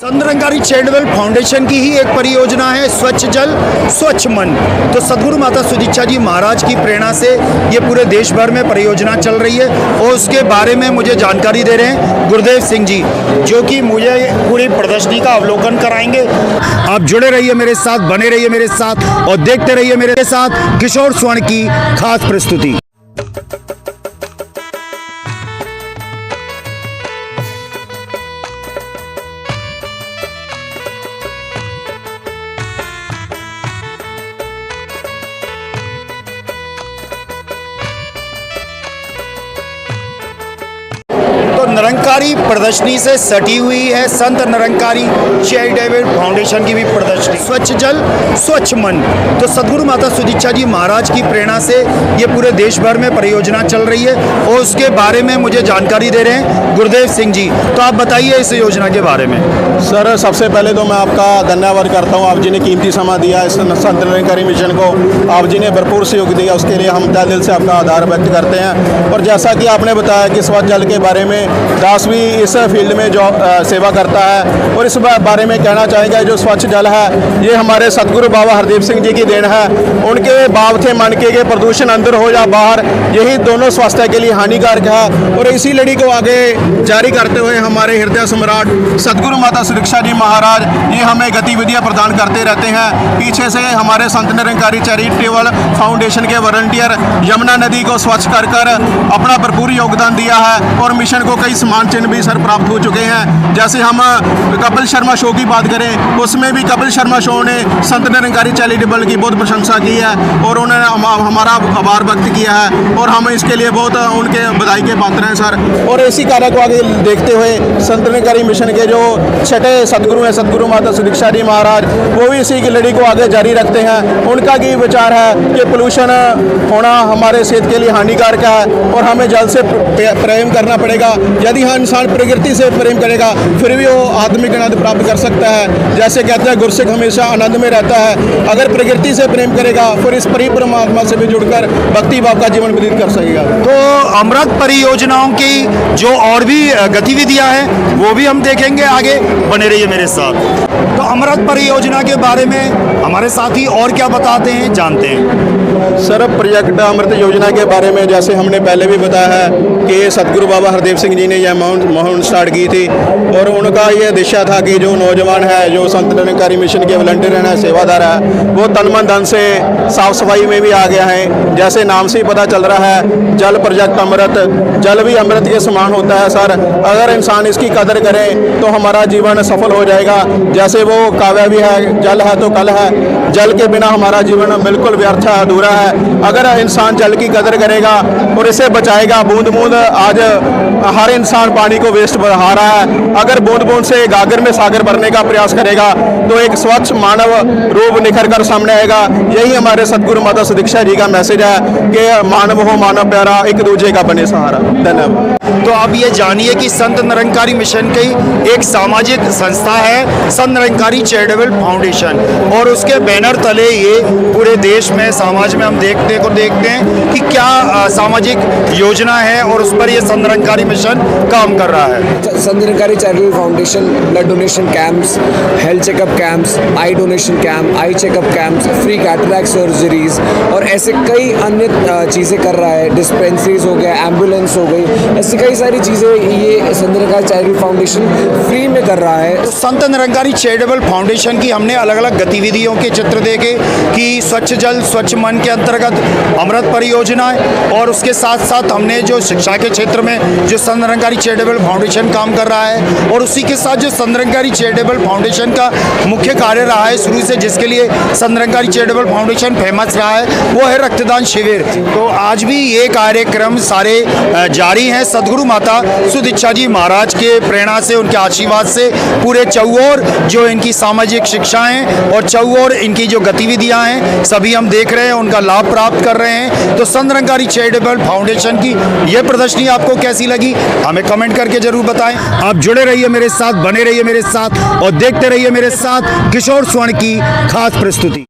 Sant Nirankari charitable foundation की ही एक परियोजना है स्वच्छ जल स्वच्छ मन। तो सद्गुरु माता सुदीक्षा जी महाराज की प्रेरणा से ये पूरे देश भर में परियोजना चल रही है और उसके बारे में मुझे जानकारी दे रहे हैं गुरुदेव सिंह जी, जो कि मुझे पूरी प्रदर्शनी का अवलोकन कराएंगे। आप जुड़े रहिए मेरे साथ, बने रहिए मेरे साथ और देखते रहिए मेरे साथ किशोर स्वर्ण की खास प्रस्तुति। निरंकारी प्रदर्शनी से सटी हुई है संत निरंकारी चैरिटेबल फाउंडेशन की भी प्रदर्शनी स्वच्छ जल स्वच्छ मन। तो सद्गुरु माता सुदीक्षा जी महाराज की प्रेरणा से ये पूरे देश भर में परियोजना चल रही है और उसके बारे में मुझे जानकारी दे रहे हैं गुरुदेव सिंह जी। तो आप बताइए इस योजना के बारे में। सर, सबसे पहले तो मैं आपका धन्यवाद करता हूँ, आप जी ने कीमती समय दिया इस संत निरंकारी मिशन को, आप जी ने भरपूर सहयोग दिया, उसके लिए हम तहे दिल से आपका आभार व्यक्त करते हैं। और जैसा कि आपने बताया कि स्वच्छ जल के बारे में दास भी इस फील्ड में जो सेवा करता है और इस बारे में कहना चाहेंगे जो स्वच्छ जल है ये हमारे सतगुरु बाबा हरदीप सिंह जी की देन है। उनके बाब थे मन के प्रदूषण अंदर हो या बाहर, यही दोनों स्वास्थ्य के लिए हानिकारक है। और इसी लड़ी को आगे जारी करते हुए हमारे हृदय सम्राट सतगुरु माता सुदीक्षा जी महाराज ये हमें गतिविधियाँ प्रदान करते रहते हैं। पीछे से हमारे संत निरंकारी चैरिटेबल फाउंडेशन के वॉलंटियर यमुना नदी को स्वच्छ कर अपना भरपूर योगदान दिया है और मिशन को कई सम्मान चिन्ह भी सर प्राप्त हो चुके हैं। जैसे हम कपिल शर्मा शो की बात करें, उसमें भी कपिल शर्मा शो ने संत निरंकारी चैरिटेबल की बहुत प्रशंसा की है और उन्होंने हमारा आभार व्यक्त किया है और हम इसके लिए बहुत उनके बधाई के पात्र हैं सर। और इसी कार्य को आगे देखते हुए संत निरंकारी मिशन के जो छठे सदगुरु हैं सदगुरु माता सुदीक्षा जी महाराज, वो भी इसी की लड़ी को आगे जारी रखते हैं। उनका भी विचार है कि पोल्यूशन होना हमारे सेहत के लिए हानिकारक है और हमें जल से प्रेम करना पड़ेगा। यदि हाँ इंसान प्रकृति से प्रेम करेगा फिर भी वो आत्मिक आनंद प्राप्त कर सकता है। जैसे कहते हैं गुरसिख हमेशा आनंद में रहता है, अगर प्रकृति से प्रेम करेगा फिर इस परमात्मा से भी जुड़कर भक्ति भाव का जीवन व्यतीत कर सकेगा। तो अमृत परियोजनाओं की जो और भी गतिविधियां हैं वो भी हम देखेंगे आगे, बने रहिए मेरे साथ। तो अमृत परियोजना के बारे में हमारे साथी और क्या बताते हैं, जानते हैं। सर, प्रोजेक्ट अमृत योजना के बारे में जैसे हमने पहले भी बताया है कि सतगुरु बाबा हरदेव सिंह जी ने यह मुहिम स्टार्ट की थी और उनका ये दिशा था कि जो नौजवान है जो संत निरंकारी मिशन के वॉलंटियर हैं, सेवादार है, वो तन मन धन से साफ सफाई में भी आ गया है। जैसे नाम से ही पता चल रहा है जल प्रोजेक्ट अमृत, जल भी अमृत के समान होता है सर। अगर इंसान इसकी कदर करे तो हमारा जीवन सफल हो जाएगा। जैसे वो काव्य भी है, जल है तो कल है, जल के बिना हमारा जीवन बिल्कुल व्यर्थ है, अधूरा है। अगर इंसान जल की कदर करेगा और इसे बचाएगा, बूंद बूंद आज हर इंसान पानी को वेस्ट बढ़ा रहा है, अगर बूंद बूंद से गागर में सागर भरने का प्रयास करेगा तो एक स्वच्छ मानव रूप निखर कर सामने आएगा। यही हमारे सतगुरु माता सुदीक्षा जी का मैसेज है कि मानव हो मानव प्यारा, एक दूसरे का बने सहारा। धन्यवाद। तो आप ये जानिए कि संत निरंकारी मिशन की एक सामाजिक संस्था है संत निरंकारी चैरिटेबल फाउंडेशन और उसके बैनर तले ये पूरे देश में समाज में हम देखते हैं कि क्या सामाजिक योजना है और उस पर ये संत निरंकारी मिशन काम कर रहा है। Sant Nirankari charitable foundation blood donation camps, health checkup camps, आई donation camp, eye checkup camps, free cataract surgeries और ऐसे कई अन्य चीज़ें कर रहा है। डिस्पेंसरीज हो गया, एम्बुलेंस हो गई, ऐसी कई सारी चीज़ें ये Sant Nirankari charitable foundation free में कर रहा है। तो संत निरंकारी चैरिटेबल फाउंडेशन की हमने अलग अलग गतिविधियों के चित्र देखे कि स्वच्छ जल स्वच्छ मन के अंतर्गत अमृत परियोजना है और उसके साथ साथ हमने जो शिक्षा के क्षेत्र में जो संत निरंकारी चैरिटेबल फाउंडेशन काम कर रहा है और उसी के साथ जो संत निरंकारी चैरिटेबल फाउंडेशन का मुख्य कार्य रहा है शुरू से, जिसके लिए Sant Nirankari charitable foundation famous रहा है, वो है रक्तदान शिविर। तो आज भी ये कार्यक्रम सारे जारी हैं सद्गुरु माता सुदीक्षा जी महाराज के प्रेरणा से, उनके आशीर्वाद से पूरे चौओर जो इनकी सामाजिक शिक्षाएं और चौओर इनकी जो गतिविधियां हैं सभी हम देख रहे हैं, उनका लाभ प्राप्त कर रहे हैं। तो संत निरंकारी चैरिटेबल फाउंडेशन की यह प्रदर्शनी आपको कैसी लगी हमें कमेंट करके जरूर बताएं। आप जुड़े रहिए मेरे साथ, बने रहिए मेरे साथ और देखते रहिए मेरे साथ किशोर स्वर्ण की खास प्रस्तुति।